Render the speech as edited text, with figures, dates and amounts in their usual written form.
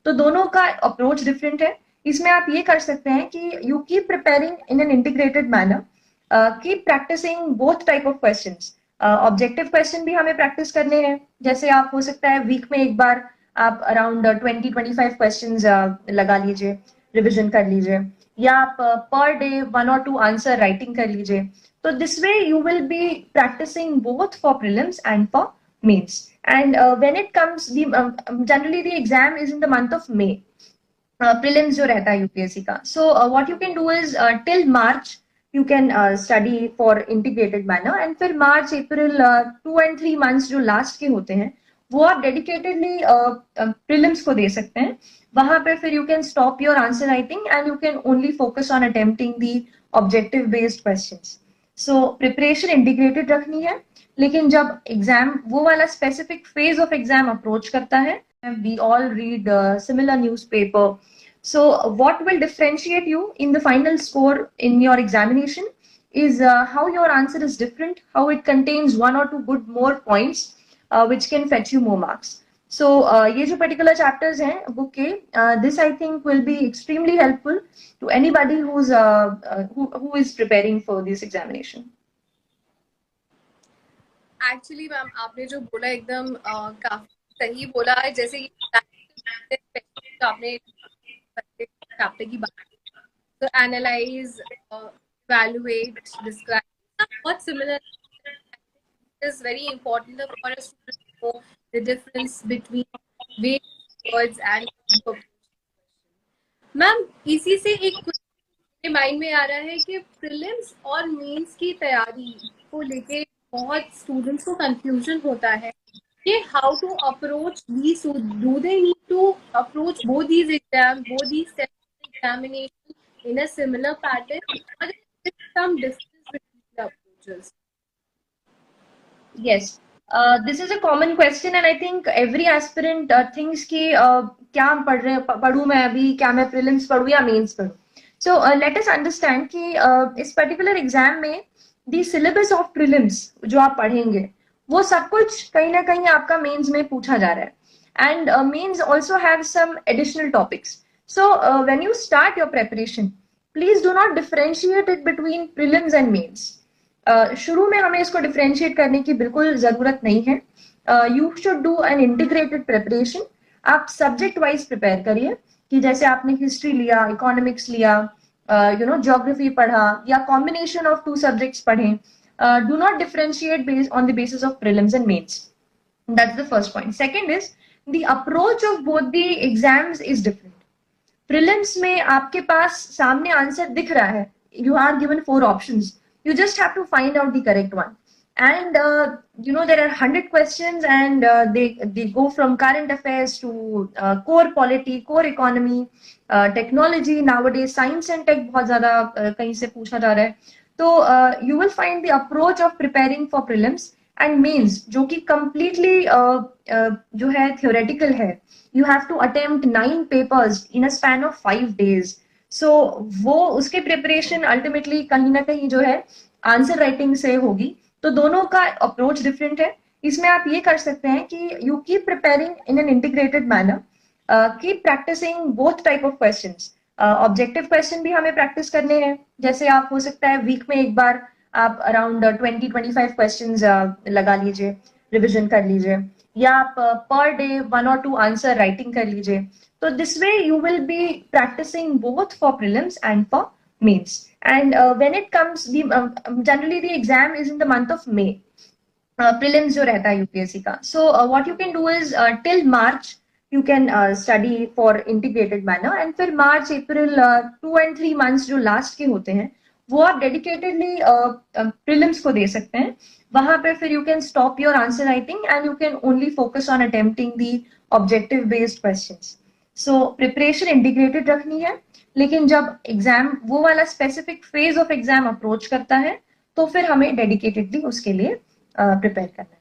तो दोनों का अप्रोच डिफरेंट है। इसमें आप ये कर सकते हैं कि you keep preparing in an integrated manner, keep practising both type of questions. Objective question भी हमें प्रैक्टिस करने हैं, जैसे आप हो सकता है वीक में एक बार आप अराउंड 20-25 क्वेश्चंस लगा लीजिए, रिविजन कर लीजिए, या आप per day 1 or 2 answer writing कर लीजिए। तो this way you will be practising both for prelims and for mains. And when it comes, generally the exam is in the month of May, prelims जो रहता है UPSC का। So what you can do is till March you can study for integrated manner, and फिर March April 2 and 3 months जो last के होते हैं वो आप डेडिकेटेडली प्रीलिम्स को दे सकते हैं। वहां पे फिर you can stop your answer writing and you can only focus on attempting the objective based questions. So preparation integrated रखनी है, लेकिन जब एग्जाम वो वाला specific phase of exam approach करता है, we all read similar newspaper. So what will differentiate you in the final score in your examination is how your answer is different, how it contains 1 or 2 good more points which can fetch you more marks. So ये जो particular chapters हैं book के, this I think will be extremely helpful to anybody who is preparing for this examination. Actually ma'am आपने जो बोला एकदम काफी सही बोला है, जैसे कि आपने चैप्टर की बात, तो एनालाइज, evaluate, describe, बहुत similar. It is very important for us to know the difference between various words and ma'am इसी से एक मेरे माइंड में आ रहा है कि प्रीलिम्स और मेंस की तैयारी को लेके बहुत स्टूडेंट्स को कंफ्यूजन होता है कि how to approach these, do they need to approach both these exam, both these examination in a similar pattern, or there is some difference between the approaches? Yes, this is a common question and I think every aspirant thinks कि क्या पढ़ूं मैं अभी, क्या मैं prelims पढ़ूं या mains पढ़ूं. So let us understand कि इस particular exam में the syllabus of prelims जो आप पढ़ेंगे वो सब कुछ कहीं ना कहीं आपका mains में पूछा जा रहा है, and mains also have some additional topics. So when you start your preparation, please do not differentiate it between prelims and mains. शुरू में हमें इसको डिफरेंशिएट करने की बिल्कुल जरूरत नहीं है. You should do an integrated preparation. आप सब्जेक्ट वाइज प्रिपेयर करिए कि जैसे आपने हिस्ट्री लिया, इकोनॉमिक्स लिया, ज्योग्राफी पढ़ा, या कॉम्बिनेशन ऑफ 2 सब्जेक्ट्स पढ़ें. Do not differentiate based on the basis of prelims and mains. That's the first point. Second is the approach of both the exams is different. Prelims में आपके पास सामने answer दिख रहा है, you are given 4 options, you just have to find out the correct one, and there are 100 questions and they go from current affairs to core polity, core economy, technology. Nowadays science and tech बहुत ज़्यादा कहीं से पूछा जा रहा है. तो you will find the approach of preparing for prelims and mains जो कि completely जो है theoretical है. You have to attempt 9 papers in a span of 5 days. सो वो उसके प्रिपरेशन अल्टीमेटली कहीं ना कहीं जो है आंसर राइटिंग से होगी. तो दोनों का अप्रोच डिफरेंट है. इसमें आप ये कर सकते हैं कि you keep preparing in an integrated manner, keep practising both type of questions. Objective question भी हमें प्रैक्टिस करने हैं, जैसे आप हो सकता है वीक में एक बार आप अराउंड 20-25 क्वेश्चंस लगा लीजिए, रिविजन कर लीजिए, या आप per day 1 or 2 answer writing कर लीजिए. So this way you will be practicing both for prelims and for mains. And when it comes, generally the exam is in the month of May. Prelims जो रहता है UPSC का. So what you can do is till March you can study for integrated manner, and फिर March April 2 and 3 months जो last के होते हैं वो आप डेडिकेटेडली प्रीलिम्स को दे सकते हैं. वहां पे फिर you can stop your answer writing and you can only focus on attempting the objective based questions. So preparation integrated रखनी है, लेकिन जब एग्जाम वो वाला specific phase of exam approach करता है तो फिर हमें डेडिकेटेडली उसके लिए प्रिपेयर करना है.